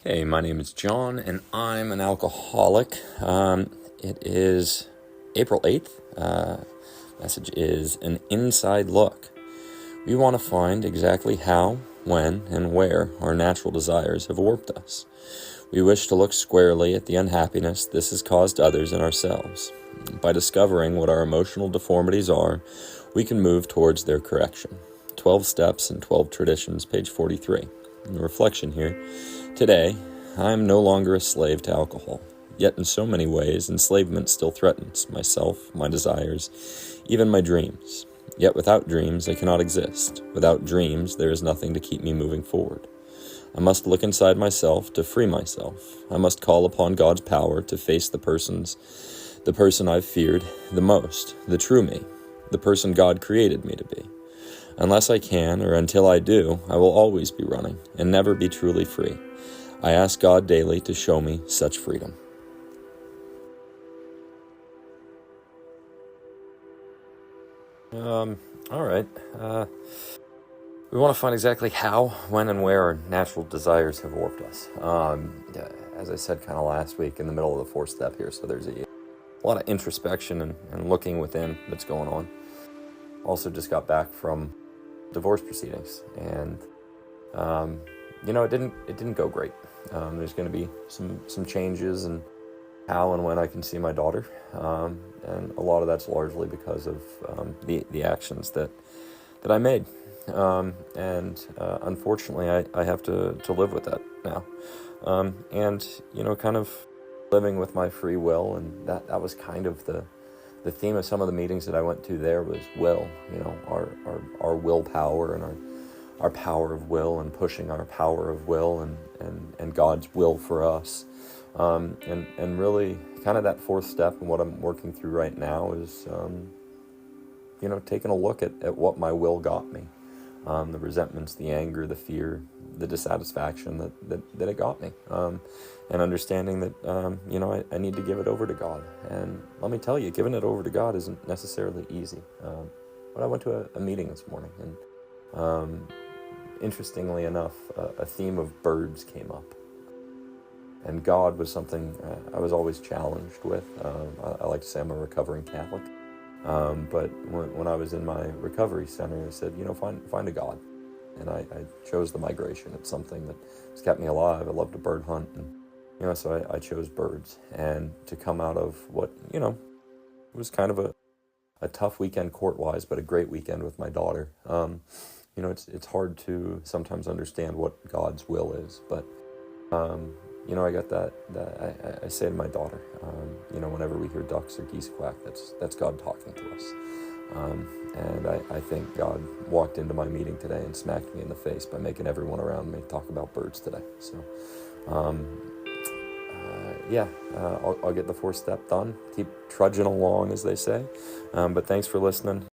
Hey, my name is John, and I'm an alcoholic. It is April 8th. Message is an inside look. We want to find exactly how, when, and where our natural desires have warped us. We wish to look squarely at the unhappiness this has caused others and ourselves. By discovering what our emotional deformities are, we can move towards their correction. 12 Steps and 12 Traditions, page 43. And reflection here. Today, I am no longer a slave to alcohol. Yet in so many ways, enslavement still threatens myself, my desires, even my dreams. Yet without dreams, I cannot exist. Without dreams, there is nothing to keep me moving forward. I must look inside myself to free myself. I must call upon God's power to face the person I've feared the most, the true me, the person God created me to be. Unless I can, or until I do, I will always be running and never be truly free. I ask God daily to show me such freedom. All right. We want to find exactly how, when, and where our natural desires have warped us. As I said kind of last week, in the middle of the fourth step here, so there's a lot of introspection and looking within that's going on. Also just got back from divorce proceedings, and it didn't go great. There's going to be some changes in how and when I can see my daughter, and a lot of that's largely because of the actions that I made, and unfortunately I have to live with that now, and kind of living with my free will, and that was kind of the theme of some of the meetings that I went to there was will, our willpower and our power of will, and pushing our power of will and God's will for us. And really kind of that fourth step and what I'm working through right now is, taking a look at what my will got me. The resentments, the anger, the fear, the dissatisfaction that it got me. And understanding that, I need to give it over to God. And let me tell you, giving it over to God isn't necessarily easy. But I went to a meeting this morning, and interestingly enough, a theme of birds came up. And God was something I was always challenged with. I like to say I'm a recovering Catholic. But when I was in my recovery center, I said, find a God. And I chose the migration. It's something that has kept me alive. I love to bird hunt. And, so I chose birds. And to come out of what, was kind of a tough weekend court-wise, but a great weekend with my daughter. It's hard to sometimes understand what God's will is. But, I got that I say to my daughter, whenever we hear ducks or geese quack, that's God talking to us. And I think God walked into my meeting today and smacked me in the face by making everyone around me talk about birds today. So, I'll get the fourth step done. Keep trudging along, as they say. But thanks for listening.